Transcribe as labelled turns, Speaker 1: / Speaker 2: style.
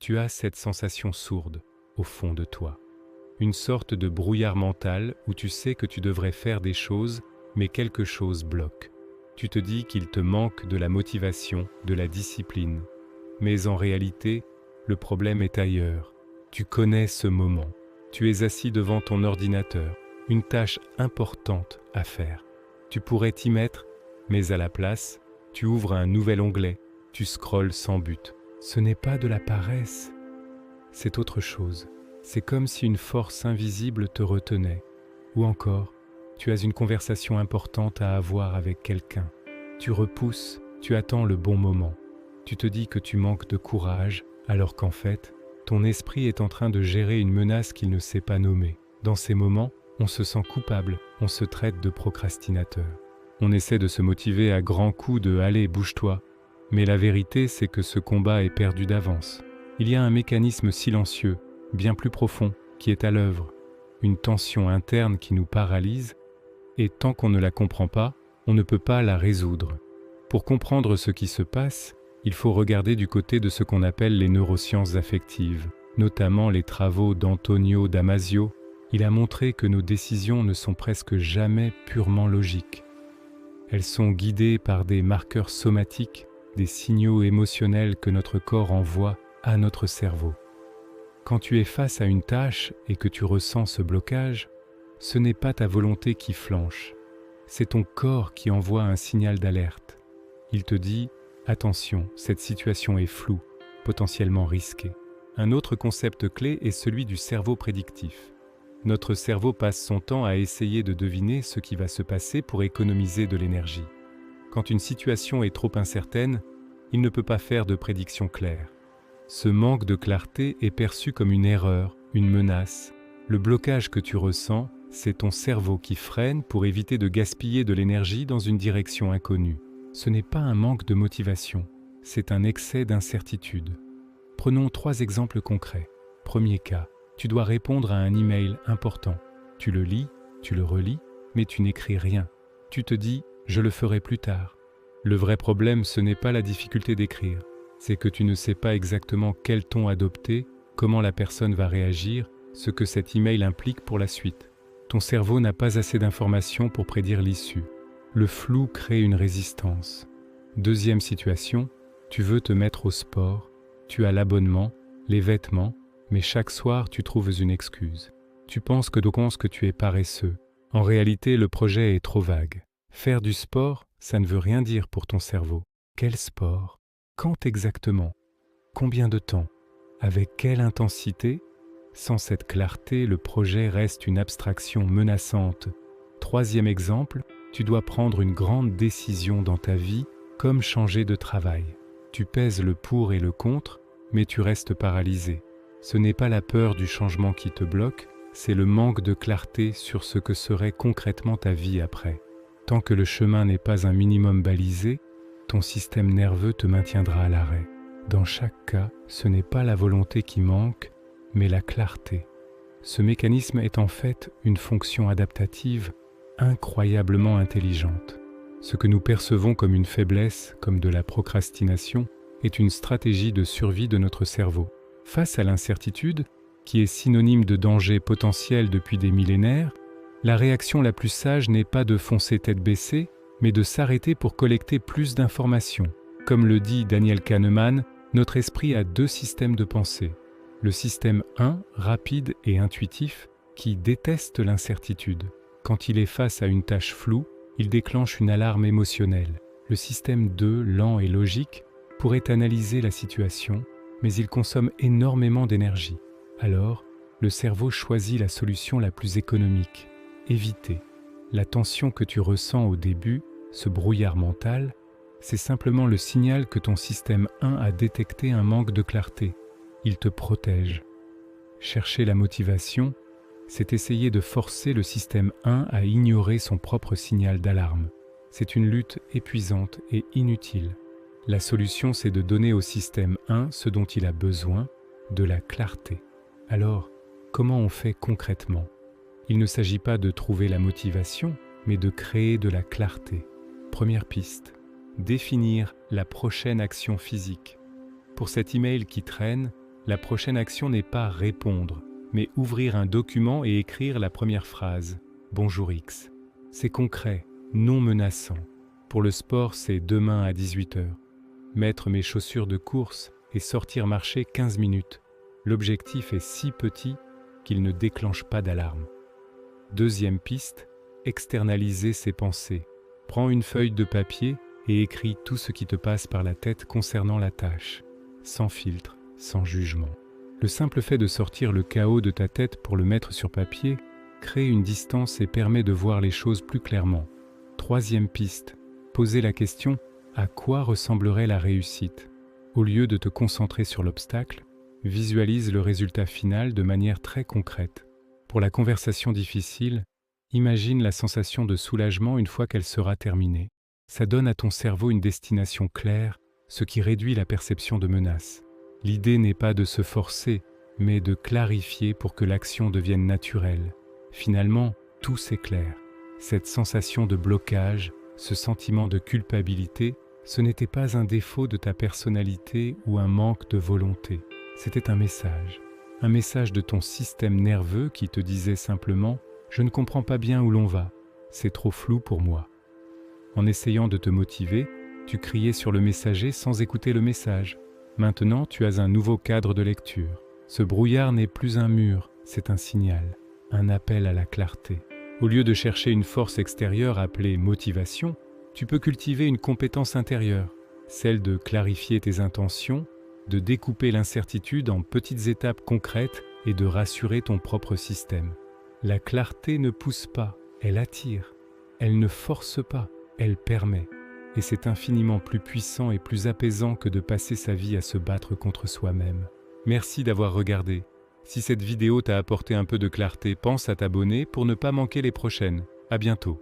Speaker 1: tu as cette sensation sourde au fond de toi. Une sorte de brouillard mental où tu sais que tu devrais faire des choses, mais quelque chose bloque. Tu te dis qu'il te manque de la motivation, de la discipline. Mais en réalité, le problème est ailleurs. Tu connais ce moment. Tu es assis devant ton ordinateur, une tâche importante à faire. Tu pourrais t'y mettre, mais à la place, tu ouvres un nouvel onglet, tu scrolles sans but. Ce n'est pas de la paresse, c'est autre chose. C'est comme si une force invisible te retenait. Ou encore, tu as une conversation importante à avoir avec quelqu'un. Tu repousses, tu attends le bon moment. Tu te dis que tu manques de courage, alors qu'en fait, ton esprit est en train de gérer une menace qu'il ne sait pas nommer. Dans ces moments, on se sent coupable, on se traite de procrastinateur. On essaie de se motiver à grands coups de « allez, bouge-toi ». Mais la vérité, c'est que ce combat est perdu d'avance. Il y a un mécanisme silencieux, bien plus profond, qui est à l'œuvre. Une tension interne qui nous paralyse, et tant qu'on ne la comprend pas, on ne peut pas la résoudre. Pour comprendre ce qui se passe, il faut regarder du côté de ce qu'on appelle les neurosciences affectives, notamment les travaux d'Antonio Damasio. Il a montré que nos décisions ne sont presque jamais purement logiques. Elles sont guidées par des marqueurs somatiques, des signaux émotionnels que notre corps envoie à notre cerveau. Quand tu es face à une tâche et que tu ressens ce blocage, ce n'est pas ta volonté qui flanche, c'est ton corps qui envoie un signal d'alerte. Il te dit « Attention, cette situation est floue, potentiellement risquée ». Un autre concept clé est celui du cerveau prédictif. Notre cerveau passe son temps à essayer de deviner ce qui va se passer pour économiser de l'énergie. Quand une situation est trop incertaine, il ne peut pas faire de prédiction claire. Ce manque de clarté est perçu comme une erreur, une menace. Le blocage que tu ressens, c'est ton cerveau qui freine pour éviter de gaspiller de l'énergie dans une direction inconnue. Ce n'est pas un manque de motivation, c'est un excès d'incertitude. Prenons 3 exemples concrets. Premier cas, tu dois répondre à un email important. Tu le lis, tu le relis, mais tu n'écris rien. Tu te dis « je le ferai plus tard ». Le vrai problème, ce n'est pas la difficulté d'écrire, c'est que tu ne sais pas exactement quel ton adopter, comment la personne va réagir, ce que cet email implique pour la suite. Ton cerveau n'a pas assez d'informations pour prédire l'issue. Le flou crée une résistance. Deuxième situation, tu veux te mettre au sport, tu as l'abonnement, les vêtements, mais chaque soir tu trouves une excuse. Tu penses que tu es paresseux. En réalité, le projet est trop vague. Faire du sport, ça ne veut rien dire pour ton cerveau. Quel sport? Quand exactement? Combien de temps? Avec quelle intensité? Sans cette clarté, le projet reste une abstraction menaçante. Troisième exemple, tu dois prendre une grande décision dans ta vie, comme changer de travail. Tu pèses le pour et le contre, mais tu restes paralysé. Ce n'est pas la peur du changement qui te bloque, c'est le manque de clarté sur ce que serait concrètement ta vie après. Tant que le chemin n'est pas un minimum balisé, ton système nerveux te maintiendra à l'arrêt. Dans chaque cas, ce n'est pas la volonté qui manque, mais la clarté. Ce mécanisme est en fait une fonction adaptative incroyablement intelligente. Ce que nous percevons comme une faiblesse, comme de la procrastination, est une stratégie de survie de notre cerveau. Face à l'incertitude, qui est synonyme de danger potentiel depuis des millénaires, la réaction la plus sage n'est pas de foncer tête baissée, mais de s'arrêter pour collecter plus d'informations. Comme le dit Daniel Kahneman, notre esprit a 2 systèmes de pensée. Le système 1, rapide et intuitif, qui déteste l'incertitude. Quand il est face à une tâche floue, il déclenche une alarme émotionnelle. Le système 2, lent et logique, pourrait analyser la situation, mais il consomme énormément d'énergie. Alors, le cerveau choisit la solution la plus économique. Éviter. La tension que tu ressens au début, ce brouillard mental, c'est simplement le signal que ton système 1 a détecté un manque de clarté. Il te protège. Chercher la motivation, c'est essayer de forcer le système 1 à ignorer son propre signal d'alarme. C'est une lutte épuisante et inutile. La solution, c'est de donner au système 1 ce dont il a besoin, de la clarté. Alors, comment on fait concrètement? Il ne s'agit pas de trouver la motivation, mais de créer de la clarté. Première piste, définir la prochaine action physique. Pour cet email qui traîne, La prochaine action n'est pas répondre, mais ouvrir un document et écrire la première phrase. Bonjour X. C'est concret, non menaçant. Pour le sport, c'est demain à 18 h. Mettre mes chaussures de course et sortir marcher 15 minutes. L'objectif est si petit qu'il ne déclenche pas d'alarme. Deuxième piste, externaliser ses pensées. Prends une feuille de papier et écris tout ce qui te passe par la tête concernant la tâche, sans filtre, sans jugement. Le simple fait de sortir le chaos de ta tête pour le mettre sur papier crée une distance et permet de voir les choses plus clairement. Troisième piste, poser la question « À quoi ressemblerait la réussite ?» Au lieu de te concentrer sur l'obstacle, visualise le résultat final de manière très concrète. Pour la conversation difficile, imagine la sensation de soulagement une fois qu'elle sera terminée. Ça donne à ton cerveau une destination claire, ce qui réduit la perception de menace. L'idée n'est pas de se forcer, mais de clarifier pour que l'action devienne naturelle. Finalement, tout s'éclaire. Cette sensation de blocage, ce sentiment de culpabilité, ce n'était pas un défaut de ta personnalité ou un manque de volonté. C'était un message de ton système nerveux qui te disait simplement « Je ne comprends pas bien où l'on va, c'est trop flou pour moi ». En essayant de te motiver, tu criais sur le messager sans écouter le message. Maintenant, tu as un nouveau cadre de lecture. Ce brouillard n'est plus un mur, c'est un signal, un appel à la clarté. Au lieu de chercher une force extérieure appelée motivation, tu peux cultiver une compétence intérieure, celle de clarifier tes intentions, de découper l'incertitude en petites étapes concrètes et de rassurer ton propre système. La clarté ne pousse pas, elle attire. Elle ne force pas, elle permet. Et c'est infiniment plus puissant et plus apaisant que de passer sa vie à se battre contre soi-même. Merci d'avoir regardé. Si cette vidéo t'a apporté un peu de clarté, pense à t'abonner pour ne pas manquer les prochaines. À bientôt.